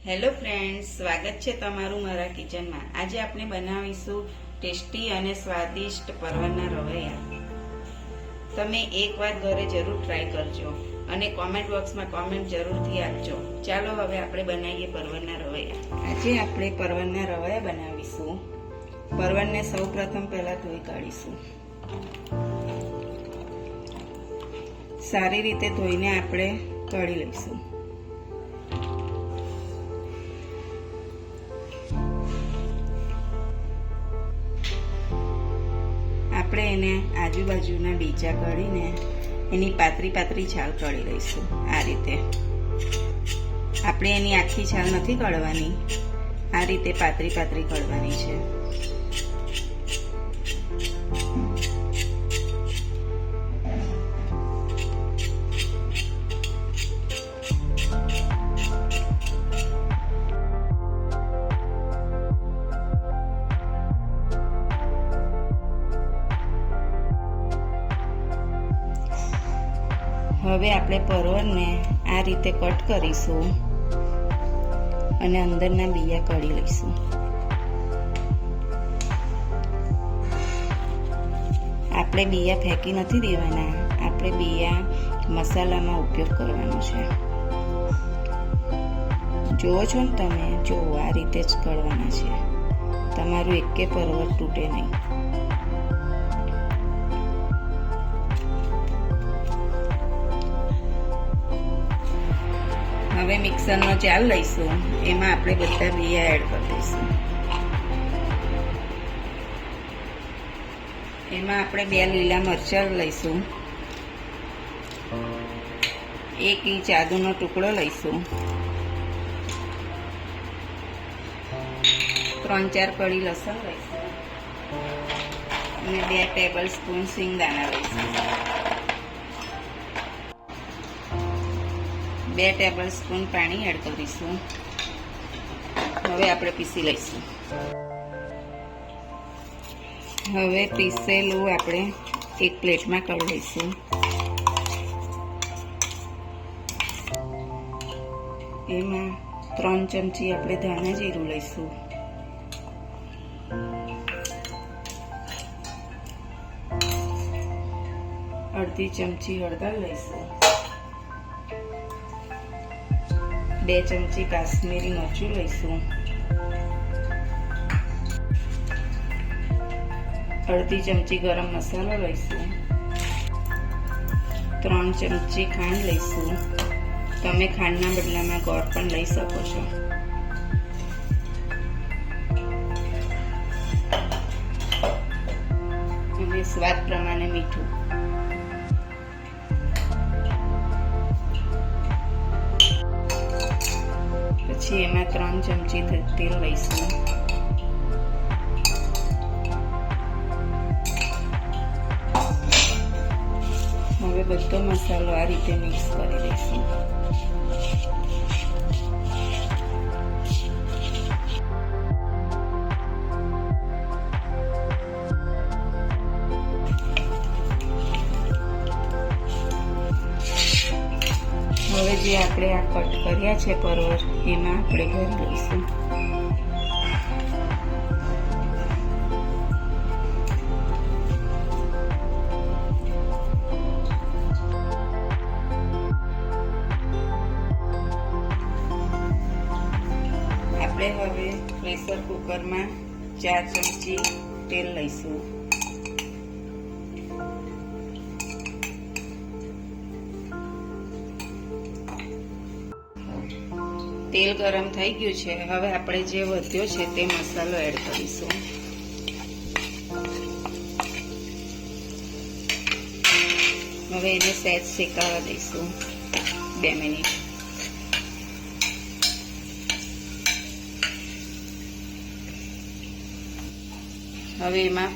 Hello friends, સ્વાગત છે તમારું મારા કિચનમાં। આજે આપણે બનાવીશું ટેસ્ટી અને સ્વાદિષ્ટ પરવરના રવૈયા। તમે એકવાર ઘરે જરૂર ટ્રાય કરજો અને કોમેન્ટ બોક્સમાં કોમેન્ટ જરૂરથી આપજો। ચાલો હવે આપણે બનાવીએ પરવરના રવૈયા। આજે આપણે પરવરના રવૈયા બનાવીશું। પરવરને સૌપ્રથમ પહેલા ધોઈ કાઢીશું। સારી રીતે ધોઈને આપણે તળી લઈશું। આપણે એને આજુબાજુના બીજા કાઢીને એની પાતળી પાતળી છાલ કાઢી લઈશું। આ રીતે આપણે એની આખી છાલ નથી કાઢવાની, આ રીતે પાતળી પાતળી કાઢવાની છે। હવે આપણે પરવરને આ રીતે કટ કરીશું અને અંદરના બિયા કાઢી લઈશું। આપણે બિયા ફેંકી નથી દેવાના, આપણે બિયા મસાલામાં ઉપયોગ કરવાનો છે। જુઓ છો ને તમે, જો આ રીતે જ કરવાના છે, તમારું એકે પરવર તૂટે નહીં। હવે મિક્સરનો જાર લઈશું, એમાં આપણે બધા બિયા એડ કરી દઈશું। એમાં આપણે 2 લીલા મરચાં લઈશું, 1 ઇંચ આદુનો ટુકડો લઈશું, 3-4 કળી લસણ લઈશું અને 2 ટેબલ સ્પૂન સિંગદાણા લઈશું। 2 ટેબલ સ્પૂન પાણી એડ કરીશું। હવે આપણે પીસી લઈશું। હવે પીસેલું આપણે એક પ્લેટમાં કાઢી લઈશું। એમાં 3 ચમચી આપણે ધાણા જીરું લઈશું, 1/2 ચમચી હળદર લઈશું, 2 ચમચી કાશ્મીરી મરચું લઈશું, 1/2 ચમચી ગરમ મસાલો લઈશું, 3 ચમચી ખાંડ લઈશું। તમે ખાંડના બદલામાં ગોળ પણ લઈ શકો છો। અને સ્વાદ પ્રમાણે મીઠું। પછી એમાં 3 ચમચી તેલ લઈશું। હવે બધો મસાલો આ રીતે મિક્સ કરી દઈશું। હવે જે આપણે આ કટ કર્યા છે પરવર, એમાં આપણે ભરી લઈશું। આપણે હવે પ્રેશર કુકરમાં 4 ચમચી તેલ લઈશું। તેલ ગરમ થઈ ગયું છે, હવે આપણે જે વધ્યો છે તે મસાલો એડ કરીશું। હવે એને સહેજ શેકાવા દઈશું 2 મિનિટ। હવે એમાં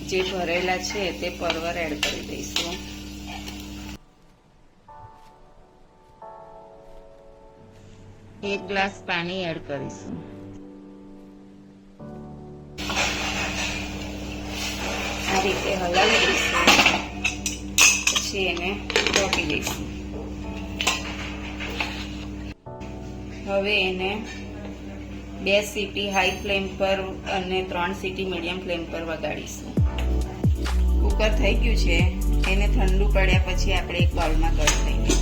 જે ભરેલા છે તે પરવર એડ કરી દઈશું। એક ગ્લાસ પાણી એડ કરીશું। આ રીતે હલાવી દઈશું, પછી એને ઢોકી દઈશું। હવે એને 2 સીટી હાઈ ફ્લેમ પર અને 3 સીટી મીડિયમ ફ્લેમ પર વગાડીશું. કુકર થઈ ગયું છે. એને ઠંડુ પડ્યા પછી આપણે એક બાઉલમાં કાઢી લઈએ.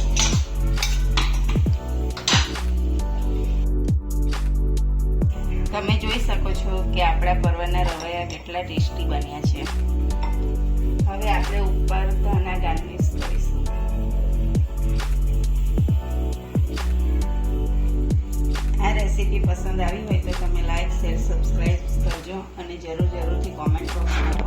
તમે જોઈ શકો છો કે આપણા પરવરના રવૈયા કેટલા ટેસ્ટી બન્યા છે. હવે આપણે ઉપર ધાણા ગાર્નિશ કરીશું. આ રેસીપી પસંદ આવી હોય તો તમે લાઈક, શેર, સબસ્ક્રાઇબ કરજો અને જરૂરથી કોમેન્ટ બોક્સમાં